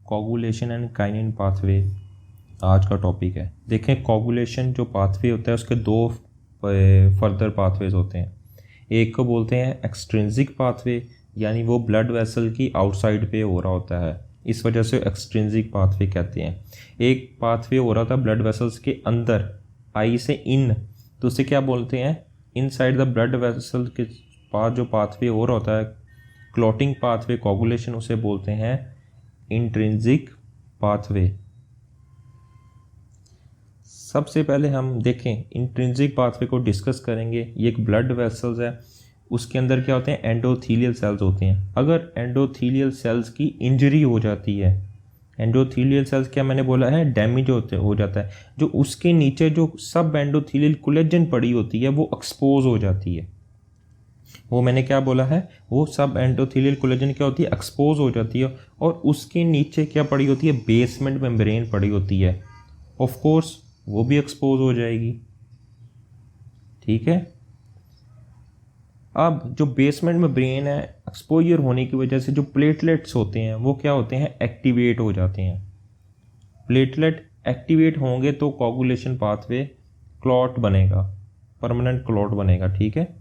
Coagulation and kinin pathway आज का topic है। देखें, कोगुलेशन जो पाथवे होता है उसके दो फर्दर पाथवेज होते हैं। एक को बोलते हैं एक्सट्रिंसिक पाथवे, यानी वो ब्लड वेसल की आउटसाइड पे हो रहा होता है, इस वजह से एक्सट्रिंसिक पाथवे कहते हैं। एक पाथवे हो रहा था ब्लड वेसल्स के अंदर, आई से इन, तो उसे क्या बोलते हैं, इनसाइड द ब्लड वेसल के पास जो पाथवे हो रहा होता है, क्लॉटिंग पाथवे, कोगुलेशन, उसे बोलते हैं इंट्रिंसिक पाथवे। सबसे पहले हम देखें इंट्रिंसिक पाथवे को डिस्कस करेंगे। ये एक ब्लड वेसल्स है, उसके अंदर क्या होते हैं, एंडोथीलियल सेल्स होते हैं। अगर एंडोथीलियल सेल्स की इंजरी हो जाती है, एंडोथीलियल सेल्स क्या मैंने बोला है, डैमेज हो जाता है, जो उसके नीचे जो सब एंडोथीलियल कोलेजन पड़ी होती है वो एक्सपोज हो जाती है। वो मैंने क्या बोला है, वो सब एंडोथीलियल कोलेजन क्या होती है, एक्सपोज हो जाती है, और उसके नीचे क्या पड़ी होती है, बेसमेंट मेम्ब्रेन पड़ी होती है। ऑफ कोर्स वो भी एक्सपोज हो जाएगी, ठीक है। अब जो बेसमेंट मेम्ब्रेन है, एक्सपोजर होने की वजह से जो प्लेटलेट्स होते हैं वो क्या होते हैं, एक्टिवेट हो जाते हैं। प्लेटलेट एक्टिवेट होंगे तो कोगुलेशन पाथवे क्लॉट बनेगा, परमानेंट क्लॉट बनेगा, ठीक है।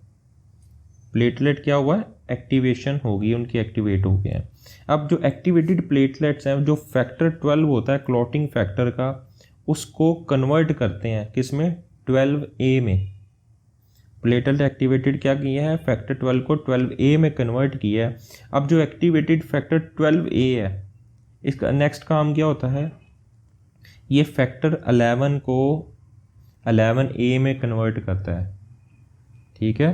प्लेटलेट क्या हुआ है, एक्टिवेशन होगी, उनकी एक्टिवेट हो गए हैं। अब जो एक्टिवेटेड प्लेटलेट्स हैं, जो फैक्टर 12 होता है क्लॉटिंग फैक्टर का, उसको कन्वर्ट करते हैं किसमें, 12A में। प्लेटलेट एक्टिवेटेड क्या किया है, फैक्टर 12 को 12A में कन्वर्ट किया है। अब जो एक्टिवेटेड फैक्टर 12A है, इसका नेक्स्ट काम क्या होता है, ये फैक्टर 11 को 11A में कन्वर्ट करता है, ठीक है।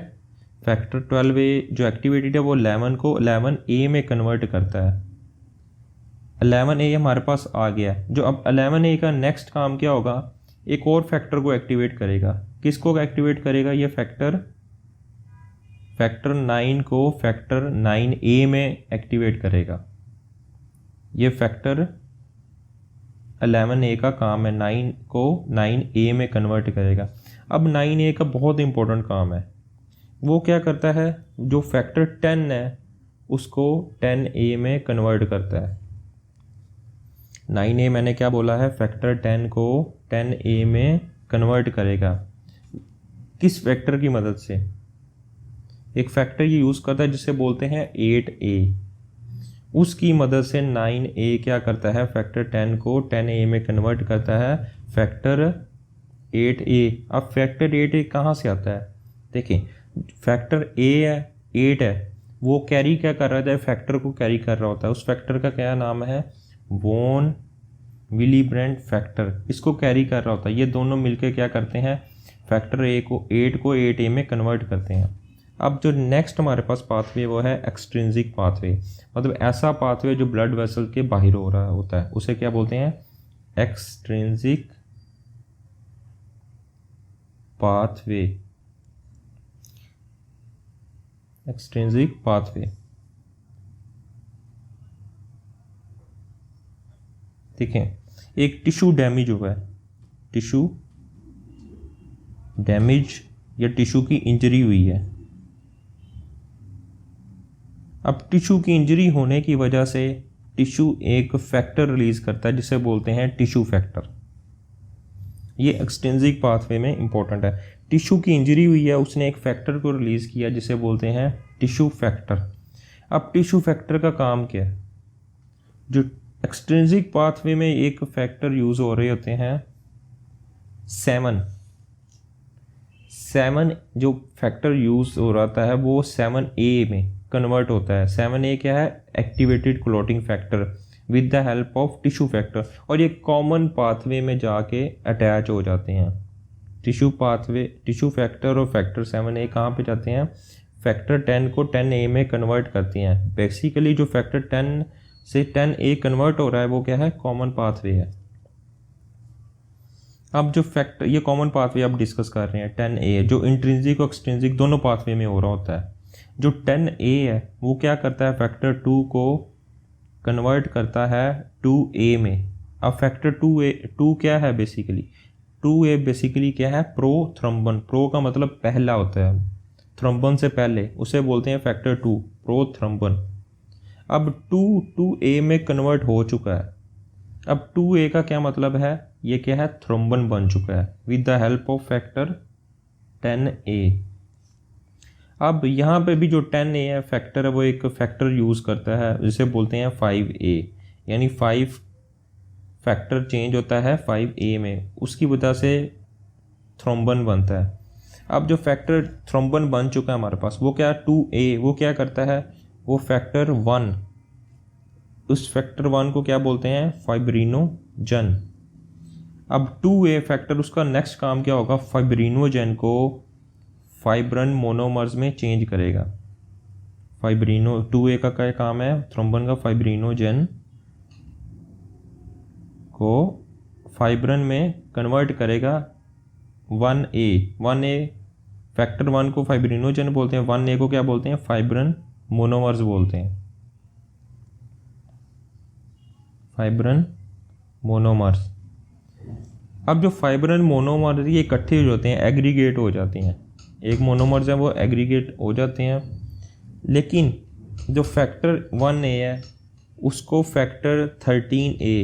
फैक्टर 12A जो एक्टिवेटेड है वो 11 को 11A में कन्वर्ट करता है। 11A हमारे पास आ गया। जो अब 11A का नेक्स्ट काम क्या होगा, एक और फैक्टर को एक्टिवेट करेगा। किसको एक्टिवेट करेगा, ये फैक्टर 9 को फैक्टर 9A में एक्टिवेट करेगा। ये फैक्टर 11A का काम है, 9 को 9A में कन्वर्ट करेगा। अब 9A का बहुत इंपॉर्टेंट काम है, वो क्या करता है, जो फैक्टर 10 है उसको 10A में कन्वर्ट करता है। 9A मैंने क्या बोला है, फैक्टर 10 को 10A में कन्वर्ट करेगा। किस फैक्टर की मदद से, एक फैक्टर ये यूज़ करता है जिसे बोलते हैं 8A, उसकी मदद से 9A क्या करता है, फैक्टर 10 को 10A में कन्वर्ट करता है, फैक्टर 8A। अब फैक्टर 8A कहाँ से आता है, देखें, फैक्टर A है, 8 है, वो कैरी क्या कर रहा है, फैक्टर को कैरी कर रहा होता है। उस फैक्टर का क्या नाम है, वॉन विलीब्रेंट फैक्टर, इसको कैरी कर रहा होता है। ये दोनों मिलकर क्या करते हैं, फैक्टर 8 को 8A में कन्वर्ट करते हैं। अब जो नेक्स्ट हमारे पास पाथवे वो है एक्सट्रिंसिक पाथवे, मतलब ऐसा पाथवे जो ब्लड वेसल के बाहर हो रहा होता है, उसे क्या बोलते हैं, एक्सट्रिंसिक पाथवे। एक्सट्रिंसिक पाथवे, देखें, एक टिश्यू डैमेज हुआ है, टिश्यू डैमेज या टिश्यू की इंजरी हुई है। अब टिश्यू की इंजरी होने की वजह से टिश्यू एक फैक्टर रिलीज करता है जिसे बोलते हैं टिश्यू फैक्टर। ये एक्सट्रिंसिक पाथवे में इंपॉर्टेंट है। टिश्यू की इंजरी हुई है, उसने एक फैक्टर को रिलीज किया जिसे बोलते हैं टिश्यू फैक्टर। अब टिश्यू फैक्टर का काम क्या है, जो एक्सट्रिंसिक पाथवे में एक फैक्टर यूज हो रहे होते हैं 7 जो फैक्टर यूज हो रहा है वो 7A में कन्वर्ट होता है। 7A क्या है, activated clotting factor with the help of tissue factor, और ये कॉमन पाथवे में जाके अटैच हो जाते हैं। टिश्यू फैक्टर और फैक्टर 7A कहाँ पे जाते हैं, फैक्टर 10 को 10A में कन्वर्ट करते हैं। बेसिकली जो फैक्टर 10 से 10A कन्वर्ट हो रहा है वो क्या है, कॉमन पाथवे है। अब जो फैक्टर, ये कॉमन पाथवे आप डिस्कस कर रहे हैं 10A, जो इंट्रिंसिक और एक्सट्रिंसिक दोनों पाथवे में हो रहा होता है। जो 10A है वो क्या करता है, फैक्टर 2 को कन्वर्ट करता है 2A में। अब फैक्टर 2 क्या है, बेसिकली 2A बेसिकली क्या है, प्रोथ्रोम्बन। प्रो का मतलब पहला होता है, थ्रोम्बन से पहले, उसे बोलते हैं फैक्टर 2, प्रोथ्रोम्बन। अब 2A में कन्वर्ट हो चुका है, अब 2A का क्या मतलब है, ये क्या है, थ्रोम्बन बन चुका है with the help of factor 10A। अब यहाँ पे भी जो 10A है फैक्टर है, वो एक फैक्टर यूज़ करता है जिसे बोलते हैं 5A, यानी 5 फैक्टर चेंज होता है 5A में, उसकी वजह से थ्रोम्बन बनता है। अब जो फैक्टर थ्रोम्बन बन चुका है हमारे पास, वो क्या 2A, वो क्या करता है, वो फैक्टर 1, उस फैक्टर 1 को क्या बोलते हैं, फाइब्रिनोजन। अब 2A फैक्टर, उसका नेक्स्ट काम क्या होगा, फाइब्रिनोजन को फाइब्रन मोनोमर्स में चेंज करेगा। फाइब्रिनो 2A का क्या काम है, थ्रोम्बन का फाइब्रिनोजन को फाइब्रन में कन्वर्ट करेगा 1A फैक्टर 1 को फाइब्रिनोजन बोलते हैं, 1A को क्या बोलते हैं, फाइब्रन मोनोमर्स बोलते हैं, फाइब्रन मोनोमर्स। अब जो फाइब्रन मोनोमर्स ये इकट्ठे हो जाते हैं, एग्रीगेट हो जाते हैं, एक मोनोमर्स है वो एग्रीगेट हो जाते हैं, लेकिन जो फैक्टर 1A है उसको फैक्टर 13A,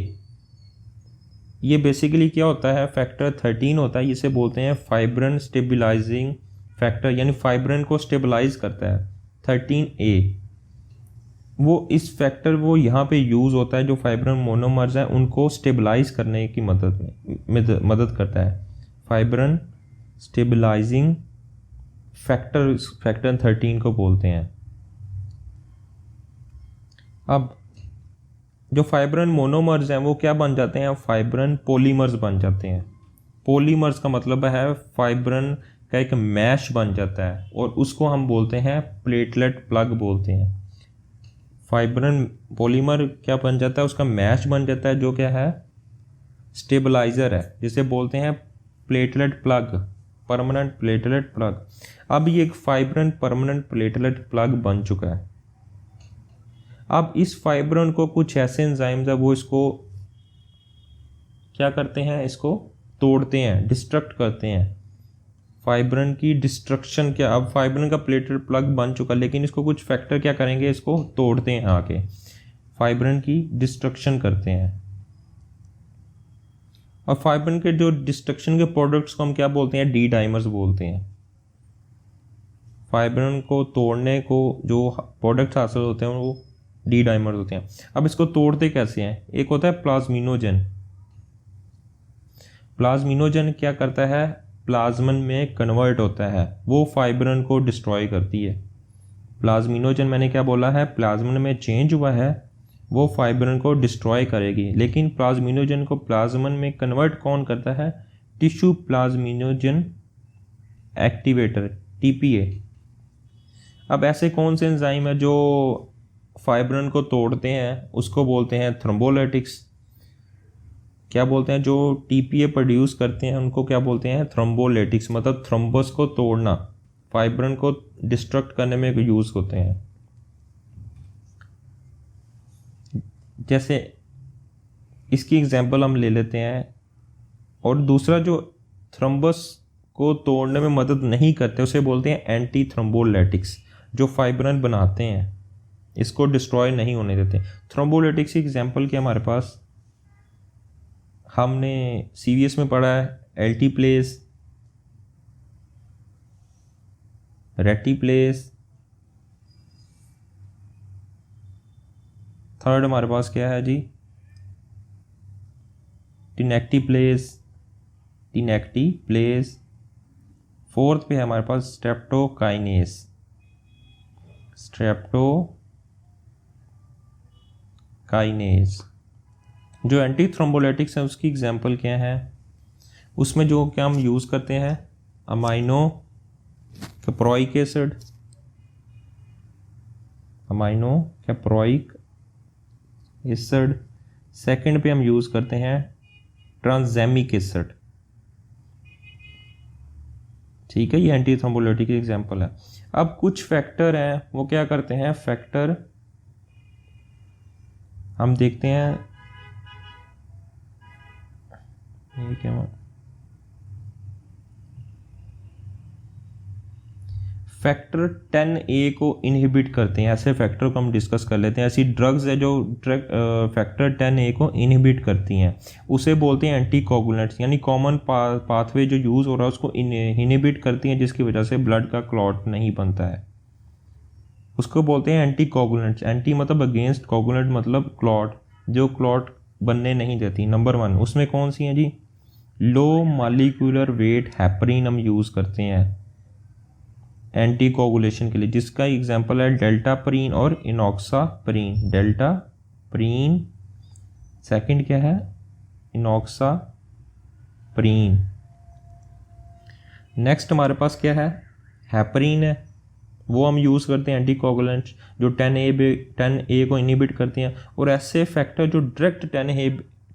ये बेसिकली क्या होता है, फैक्टर 13 होता है, इसे बोलते हैं फाइब्रन स्टेबलाइजिंग फैक्टर, यानी फाइब्रन को स्टेबलाइज करता है 13A। वो इस फैक्टर वो यहाँ पे यूज़ होता है, जो फाइब्रन मोनोमर्स हैं उनको स्टेबलाइज करने की मदद करता है, फाइब्रन स्टेबलाइजिंग फैक्टर 13 को बोलते हैं। अब जो फाइब्रन मोनोमर्स हैं वो क्या बन जाते हैं, फाइब्रन पॉलीमर्स बन जाते हैं। पॉलीमर्स का मतलब है फाइब्रन का एक मैश बन जाता है, और उसको हम बोलते हैं प्लेटलेट प्लग बोलते हैं। फाइब्रन पॉलीमर क्या बन जाता है, उसका मैश बन जाता है, जो क्या है, स्टेबलाइजर है, जिसे बोलते हैं platelet plug, permanent platelet plug. अब ये एक फाइब्रन परमानेंट प्लेटलेट प्लग बन चुका है। अब इस फाइब्रन को कुछ ऐसे एंजाइम्स है वो इसको क्या करते हैं, इसको तोड़ते हैं, डिस्ट्रक्ट करते हैं, फाइब्रन की डिस्ट्रक्शन। क्या, अब फाइब्रन का प्लेटलेट प्लग बन चुका, लेकिन इसको कुछ फैक्टर क्या करेंगे, इसको तोड़ते हैं, आके फाइब्रन की डिस्ट्रक्शन करते हैं। और फाइब्रन के जो डिस्ट्रक्शन के प्रोडक्ट्स को हम क्या बोलते हैं, डी डाइमर्स बोलते हैं। फाइब्रन को तोड़ने को जो प्रोडक्ट्स हासिल होते हैं वो डी डाइमर्स होते हैं। अब इसको तोड़ते कैसे हैं, एक होता है प्लाज्मिनोजन। प्लाज्मिनोजन क्या करता है, प्लाज्मन में कन्वर्ट होता है, वो फाइब्रन को डिस्ट्रॉय करती है। प्लाज्मिनोजन मैंने क्या बोला है, प्लाज्मन में चेंज हुआ है, वो फाइब्रन को डिस्ट्रॉय करेगी, लेकिन प्लाज्मिनोजन को प्लाज्मन में कन्वर्ट कौन करता है, टिश्यू प्लाज्मिनोजन एक्टिवेटर, टीपीए। अब ऐसे कौन से एंजाइम है जो फाइब्रन को तोड़ते हैं, उसको बोलते हैं थ्रोम्बोलिटिक्स। क्या बोलते हैं, जो टीपीए प्रोड्यूस करते हैं उनको क्या बोलते हैं, थ्रोम्बोलिटिक्स, मतलब थ्रोम्बस को तोड़ना, फाइब्रन को डिस्ट्रक्ट करने में यूज़ होते हैं। जैसे इसकी एग्जांपल हम ले लेते हैं। और दूसरा जो थ्रोम्बस को तोड़ने में मदद नहीं करते उसे बोलते हैं एंटी थ्रोम्बोलिटिक्स, जो फाइब्रन बनाते हैं, इसको डिस्ट्रॉय नहीं होने देते। थ्रोम्बोलिटिक्स की एग्जांपल क्या हमारे पास, हमने सीवीएस में पढ़ा है, एल्टीप्लेस, रेटिप्लेस, थर्ड हमारे पास क्या है जी, टिनेक्टिप्लेस, फोर्थ पे है हमारे पास स्ट्रेप्टोकाइनेस, जो एंटी थ्रोम्बोलिटिक्स है उसकी एग्जांपल क्या है, उसमें जो क्या हम यूज़ करते हैं, अमाइनो कैप्रोइक एसिड, सेकंड पे हम यूज़ करते हैं ट्रांसजेमिक एसिड। ठीक है, ये एंटी थ्रोम्बोलिटिक की एग्जांपल है। अब कुछ फैक्टर हैं वो क्या करते हैं, फैक्टर हम देखते हैं, ये क्या, फैक्टर 10A को इनहिबिट करते हैं, ऐसे फैक्टर को हम डिस्कस कर लेते हैं। ऐसी ड्रग्स है जो फैक्टर 10A को इनहिबिट करती हैं, उसे बोलते हैं एंटी कोगुलेंट्स, यानी कॉमन पाथवे जो यूज़ हो रहा है उसको इनहिबिट करती हैं, जिसकी वजह से ब्लड का क्लॉट नहीं बनता है, उसको बोलते हैं एंटी कोगुलेंट्स। एंटी मतलब अगेंस्ट, कोगुलेंट मतलब क्लॉट, जो क्लॉट बनने नहीं देती। नंबर 1 उसमें कौन सी हैं जी? लो मॉलिक्यूलर वेट हेपरिन हम यूज़ करते हैं एंटी कोगुलेशन के लिए, जिसका एग्जांपल है डेल्टाप्रीन और इनॉक्साप्रीन। डेल्टाप्रीन, सेकंड क्या है? इनॉक्साप्रीन। नेक्स्ट हमारे पास क्या है? हेपरिन है, वो हम यूज़ करते हैं एंटी कोगुलेंट्स जो 10A को इनहिबिट करती हैं। और ऐसे फैक्टर जो डायरेक्ट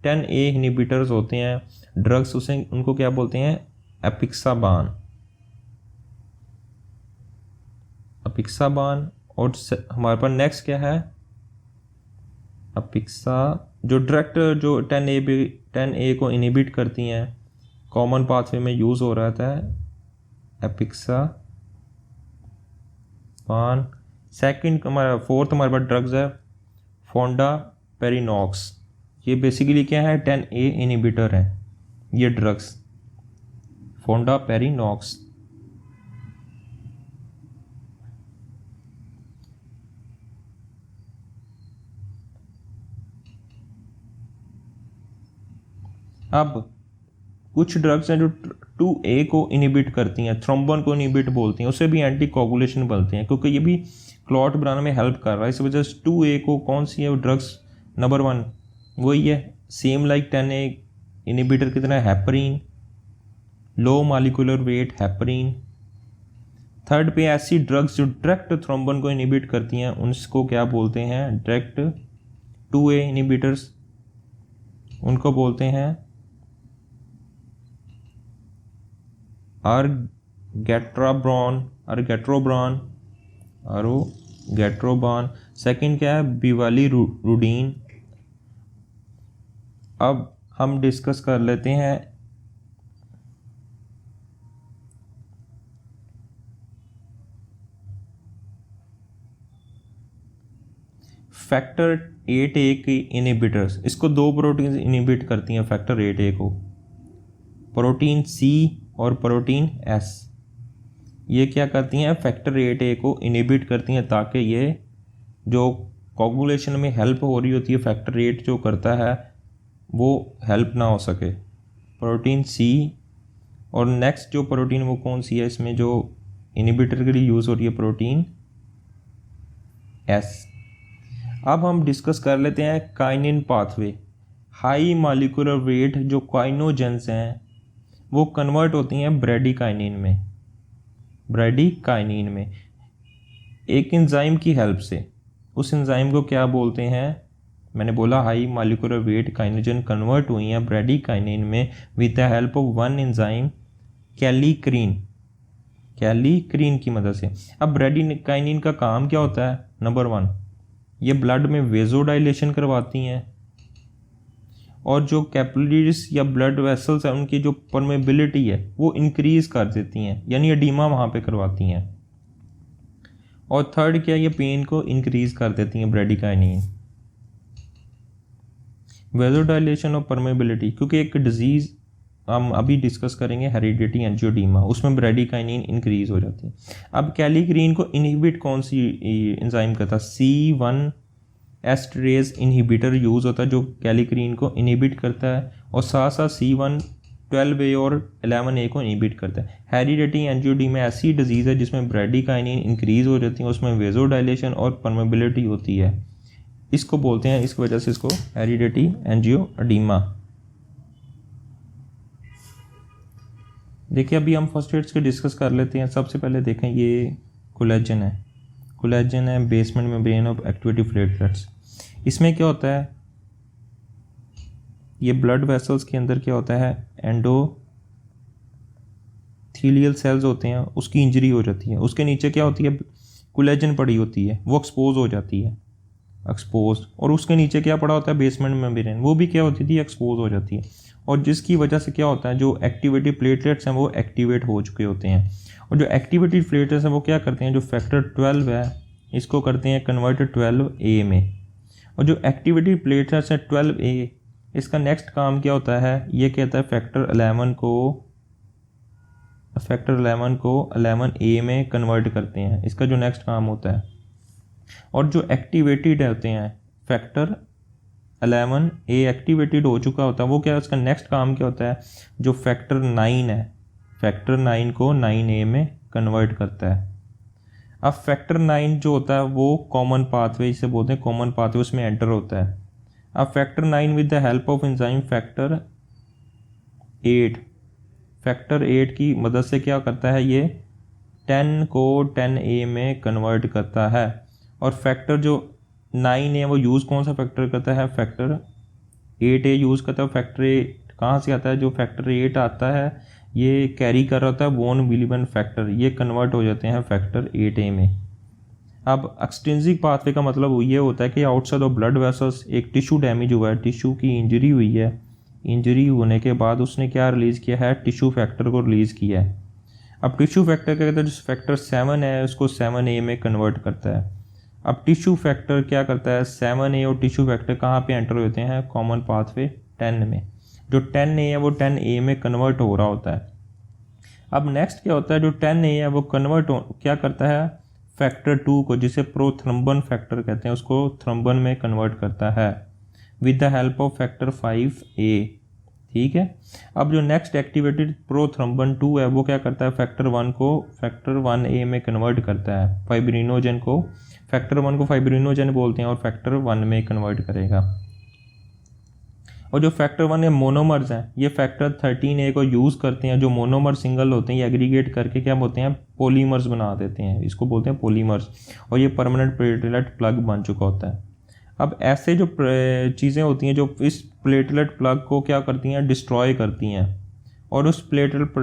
10A इनहिबिटर्स होते हैं ड्रग्स, उसे उनको क्या बोलते हैं? एपिक्साबान। और हमारे पास नेक्स्ट क्या है? अपिक्सा, जो डायरेक्ट जो 10A को इनहिबिट करती हैं, कॉमन पाथवे में यूज़ हो रहा था एपिक्साबान। सेकंड हमारा, फोर्थ हमारे पास ड्रग्स है फोंडापेरिनॉक्स। ये बेसिकली क्या है? 10A इनहिबिटर है ये ड्रग्स, फोंडापेरिनॉक्स। अब कुछ ड्रग्स हैं जो 2A को इनहिबिट करती हैं, थ्रोम्बोन को इनहिबिट बोलती हैं, उसे भी एंटी कोगुलेशन बोलते हैं, क्योंकि ये भी क्लॉट बनाने में हेल्प कर रहा है। इस वजह से 2A को कौन सी है वो ड्रग्स? नंबर 1 वही है, सेम लाइक 10A इनहिबिटर की तरह हेपरिन, लो मॉलिक्यूलर वेट हेपरिन। थर्ड पे ऐसी ड्रग्स जो डायरेक्ट थ्रोम्बोन को इनहिबिट करती हैं, उनको क्या बोलते हैं? डायरेक्ट 2A इनहिबिटर्स, उनको बोलते हैं अर्गेट्रोब्रॉन। सेकंड क्या है? बिवालीरुडीन। अब हम डिस्कस कर लेते हैं फैक्टर 8A की इनहिबिटर्स। इसको दो प्रोटीन इनहिबिट करती हैं फैक्टर 8A को, प्रोटीन C और प्रोटीन S। ये क्या करती हैं? फैक्टर 8A को इनहिबिट करती हैं, ताकि ये जो कोगुलेशन में हेल्प हो रही होती है फैक्टर 8 जो करता है वो हेल्प ना हो सके, प्रोटीन C। और नेक्स्ट जो प्रोटीन वो कौन सी है इसमें जो इनहिबिटर के लिए यूज़ हो रही है? Protein S। अब हम डिस्कस कर लेते हैं kinin pathway. High molecular wait जो काइनोजेंस हैं वो कन्वर्ट होती हैं ब्रेडिकाइनिन में एक एंजाइम की हेल्प से। उस एंजाइम को क्या बोलते हैं? मैंने बोला high molecular weight kininogen convert हुई हैं ब्रेडिकाइनिन में with the help of one enzyme kallikrein की मदद से। अब ब्रेडिकाइनिन का काम क्या होता है? नंबर 1 ये ब्लड में वेजोडाइलेशन करवाती हैं, और जो कैपिलरीज या ब्लड वेसल्स हैं उनकी जो परमेबिलिटी है वो इंक्रीज कर देती हैं, यानी एडीमा वहाँ पे करवाती हैं। और थर्ड क्या? ये पेन को इंक्रीज कर देती हैं ब्रेडिकाइनिन। वेजोडाइलेशन और परमेबिलिटी, क्योंकि एक डिजीज़ हम अभी डिस्कस करेंगे हेरिडिटी एंजियोडीमा, उसमें ब्रेडिकाइनिन इंक्रीज हो जाती है। अब कैलीक्रीन को इनहिबिट कौन सी एंजाइम करता है? C1 एस्टरेज इनहिबिटर यूज़ होता है जो कैलीक्रीन को इनहिबिट करता है, और साथ साथ C1 12A और 11A को इनहिबिट करता है। हेरिडिटी एंजियोडीमा ऐसी डिजीज़ है जिसमें ब्रेडिकाइनिन इंक्रीज हो जाती है, उसमें वेजोडाइलेशन और परमेबिलिटी होती है, इसको बोलते हैं, इस वजह से इसको हेरिडिटी एंजियोडीमा। देखिए अभी हम फर्स्ट एड्स के डिस्कस कर लेते हैं। सबसे पहले देखें ये कोलेजन है बेसमेंट मेम्ब्रेन ऑफ एक्टिवेटिव प्लेटलेट्स। इसमें क्या होता है? ये ब्लड वेसल्स के अंदर क्या होता है? एंडोथीलियल सेल्स होते हैं, उसकी इंजरी हो जाती है, उसके नीचे क्या होती है? कोलेजन पड़ी होती है, वो एक्सपोज हो जाती है, एक्सपोज, और उसके नीचे क्या पड़ा होता है बेसमेंट मेम्ब्रेन, वो भी क्या होती थी एक्सपोज हो जाती है, और जिसकी वजह से क्या होता है जो एक्टिवेटेड प्लेटलेट्स हैं वो एक्टिवेट हो चुके होते हैं, और जो एक्टिवेटेड प्लेटलेट्स हैं वो क्या करते हैं जो फैक्टर 12 है इसको करते हैं कन्वर्ट 12A में, और जो एक्टिवेटेड प्लेटलेट्स है 12A इसका नेक्स्ट काम क्या होता है, ये कहता है फैक्टर 11 को 11A में कन्वर्ट करते हैं, इसका जो नेक्स्ट काम होता है। और जो एक्टिवेटेड होते हैं फैक्टर 11A एक्टिवेटेड हो चुका होता है वो क्या, उसका नेक्स्ट काम क्या होता है, जो फैक्टर 9 है फैक्टर 9 को 9A में कन्वर्ट करता है। अब फैक्टर 9 जो होता है वो कॉमन पाथवे, इसे बोलते हैं कॉमन पाथवे, उसमें एंटर होता है। अब factor 9 with the help of enzyme factor 8 की मदद से क्या करता है, ये 10 को 10A में कन्वर्ट करता है। और फैक्टर जो 9 है वो यूज़ कौन सा फैक्टर करता है, फैक्टर 8A यूज़ करता है। फैक्टर 8 कहाँ से आता है, जो फैक्टर 8 आता है ये कैरी कर रहा होता है वॉन विलियन फैक्टर, ये कन्वर्ट हो जाते हैं फैक्टर 8A में। अब एक्सट्रिंसिक पाथवे का मतलब ये होता है कि आउटसाइड ऑफ ब्लड वेसल्स एक टिश्यू डैमेज हुआ है, टिश्यू की इंजरी हुई है, इंजरी होने के बाद उसने क्या रिलीज़ किया है, टिश्यू फैक्टर को रिलीज़ किया है। अब टिश्यू फैक्टर क्या कहता है, जो फैक्टर 7 है उसको 7A में कन्वर्ट करता है। अब टिश्यू फैक्टर क्या करता है, 7A और टिश्यू फैक्टर कहाँ पे एंटर होते हैं, कॉमन पाथवे 10 में, जो 10A है वो 10A में कन्वर्ट हो रहा होता है। अब नेक्स्ट क्या होता है, जो 10A है वो क्या करता है फैक्टर 2 को, जिसे प्रोथ्रम्बन फैक्टर कहते हैं, उसको थ्रम्बन में कन्वर्ट करता है with the help of factor 5A। ठीक है। अब जो नेक्स्ट एक्टिवेटेड प्रोथ्रम्बन 2 है वो क्या करता है, फैक्टर 1 को फैक्टर 1A में कन्वर्ट करता है, फाइब्रिनोजन को, फैक्टर 1 को फाइब्रिनोजन बोलते हैं और फैक्टर 1 में कन्वर्ट करेगा। और जो फैक्टर 1 है मोनोमर्स हैं, ये फैक्टर 13A को यूज़ करते हैं, जो मोनोमर सिंगल होते हैं ये एग्रीगेट करके क्या बोलते हैं, पॉलीमर्स बना देते हैं, इसको बोलते हैं पॉलीमर्स, और ये परमानेंट प्लेटलेट प्लग बन चुका होता है। अब ऐसे जो चीज़ें होती हैं जो इस प्लेटलेट प्लग को क्या करती हैं, डिस्ट्रॉय करती हैं, और उस प्लेटलेट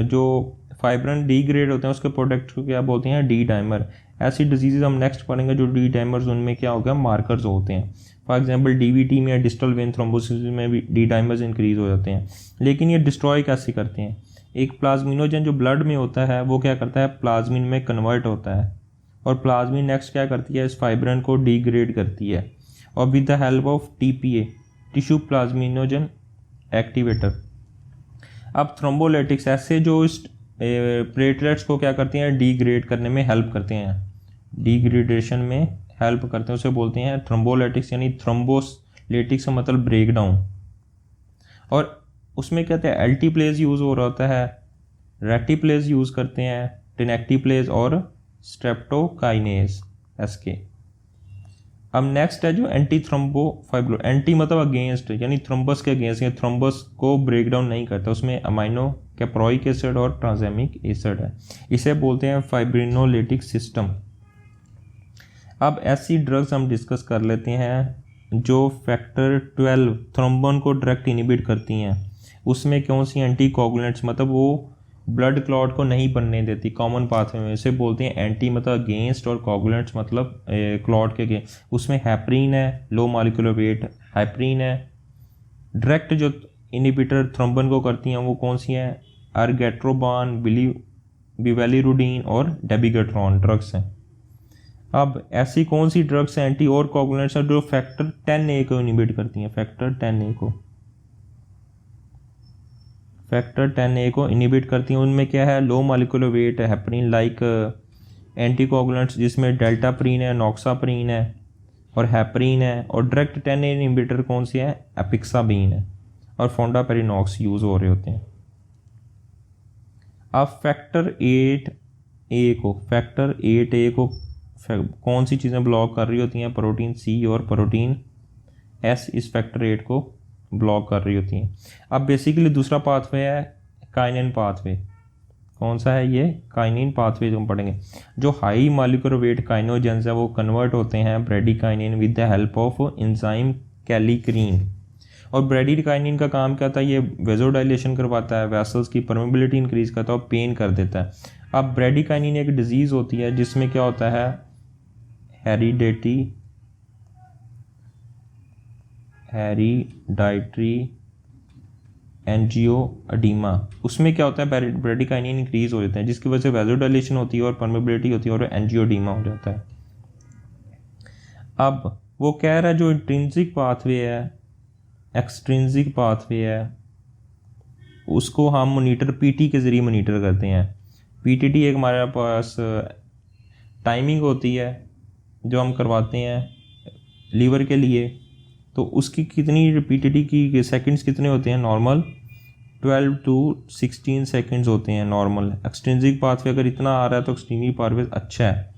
जो फाइब्रिन डीग्रेड होते हैं उसके प्रोडक्ट को क्या बोलते हैं, डी डाइमर। ऐसी डिजीज़ हम नेक्स्ट पढ़ेंगे जो डी डाइमर्स, उनमें क्या होगा, मार्कर्स होते हैं। फॉर एग्जांपल डीवीटी में या डिस्टल वेन थ्रोम्बोसिस में भी डी डाइमर्स इंक्रीज हो जाते हैं। लेकिन ये डिस्ट्रॉय कैसे करते हैं, एक प्लाज्मिनोजन जो ब्लड में होता है वो क्या करता है, प्लाज्मिन में कन्वर्ट होता है, और प्लाज्मिन नेक्स्ट क्या करती है, इस फाइब्रिन को डिग्रेड करती है, और with the help of TPA tissue plasminogen activator. अब थ्रोम्बोलाइटिक्स ऐसे जो इस प्लेटलेट्स को क्या करती हैं, डिग्रेड करने में हेल्प करते हैं, डिग्रेडेशन में हेल्प करते हैं, उसे बोलते हैं थ्रोम्बोलाइटिक्स, यानी थ्रोम्बोलाइटिक्स का मतलब ब्रेक डाउन। और उसमें कहते हैं एल्टीप्लेज यूज़ हो रहा होता है, रेटिप्लेज यूज़ करते हैं, टेनेक्टिप्लेज और स्ट्रेप्टोकाइनेज एसके। अब नेक्स्ट है जो एंटी थ्रोम्बोफाइब्रो, एंटी मतलब अगेंस्ट, यानी थ्रोम्बस के अगेंस्ट, थ्रोम्बस को ब्रेक डाउन नहीं करता, उसमें अमाइनो कैप्रोइक एसिड और ट्रांसैमिक एसिड है, इसे बोलते हैं फाइब्रिनोलाइटिक सिस्टम। अब ऐसी ड्रग्स हम डिस्कस कर लेते हैं जो फैक्टर 12 थ्रोम्बन को डायरेक्ट इनिबिट करती हैं। उसमें कौन सी, एंटी कोगुलेंट्स, मतलब वो ब्लड क्लॉट को नहीं बनने देती कॉमन पाथवे में, इसे बोलते हैं एंटी मतलब अगेंस्ट, और कोगुलेंट्स मतलब क्लॉट के अगेंस्ट। उसमें हैपरीन है, लो मॉलिक्यूलर वेट हैपरीन है। डायरेक्ट जो इनिबिटर थ्रोम्बन को करती हैं वो कौन सी हैं, अर्गेट्रोबान, बिवेलिरुडीन और डेबिगेट्रॉन ड्रग्स हैं। अब ऐसी कौन सी ड्रग्स हैं एंटी और कोगुलेंट्स हैं जो फैक्टर 10A को इनिबिट करती हैं, फैक्टर 10A को इनिबिट करती हैं। उनमें क्या है, low molecular weight heparin like anti coagulants जिसमें डेल्टाप्रीन है, नॉक्साप्रीन है और हैपरीन है। और डायरेक्ट 10A इनिबिटर कौन सी है, एपिक्साबीन है और फोंडापेरिनॉक्स यूज़ हो रहे होते हैं। अब फैक्टर 8A को कौन सी चीज़ें ब्लॉक कर रही होती हैं, प्रोटीन C और प्रोटीन S इस फैक्टर 8 को ब्लॉक कर रही होती हैं। अब बेसिकली दूसरा पाथवे है काइनिन पाथवे। कौन सा है ये, काइनिन पाथवे जो हम पढ़ेंगे। जो हाई मॉलिक्यूलर वेट काइनोजेंस है वो कन्वर्ट होते हैं bradykinin with the help of enzyme kallikrein. और ब्रेडिकाइनिन का काम क्या था, ये वेजोडाइलेशन करवाता है, वेसल्स की परमेबिलिटी इंक्रीज करता है और पेन कर देता है। अब ब्रेडिकाइनिन एक डिजीज़ होती है जिसमें क्या होता है, हेरिडेटरी हेरिडाइटरी एंजियोएडिमा, उसमें क्या होता है, ब्रेडिकाइनिन इंक्रीज हो जाता है जिसकी वजह से वैसोडाइलेशन होती है और परमेबिलिटी होती है और एंजियोडीमा हो जाता है। अब वो कह रहा है जो इंट्रिंसिक पाथवे है, एक्सट्रिंसिक पाथवे है, उसको हम मोनीटर पीटी के ज़रिए मोनीटर करते हैं। पीटीटी एक हमारे पास टाइमिंग होती है जो हम करवाते हैं लीवर के लिए, तो उसकी कितनी पीटीटी की सेकंड्स कितने होते हैं, नॉर्मल 12 to 16 सेकंड्स होते हैं नॉर्मल। एक्सट्रिंसिक पाथवे अगर इतना आ रहा है तो एक्सट्रिंसिक पाथवे अच्छा है।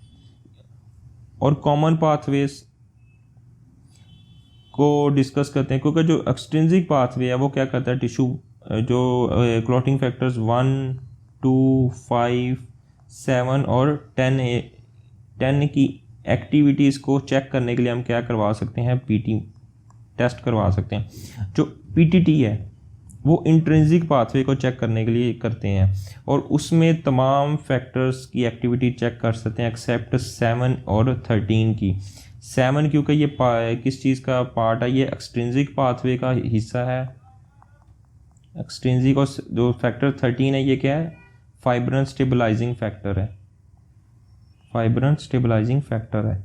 और कॉमन पाथवेज को डिस्कस करते हैं, क्योंकि जो एक्सट्रिंसिक पाथवे है वो क्या करता है, टिश्यू जो क्लॉटिंग फैक्टर्स 1, 2, 5, 7 और 10 की एक्टिविटीज़ को चेक करने के लिए हम क्या करवा सकते हैं, पीटी टेस्ट करवा सकते हैं। जो पीटीटी है वो इंट्रिंसिक पाथवे को चेक करने के लिए करते हैं और उसमें तमाम फैक्टर्स की एक्टिविटी चेक कर सकते हैं एक्सेप्ट 7 और 13 की। 7 क्योंकि ये किस चीज़ का पार्ट है, ये एक्सट्रिंसिक पाथवे का हिस्सा है एक्सट्रिंसिक, और जो फैक्टर 13 है ये क्या है, फाइब्रिन स्टेबलाइजिंग फैक्टर है, फाइब्रिन स्टेबलाइजिंग फैक्टर है।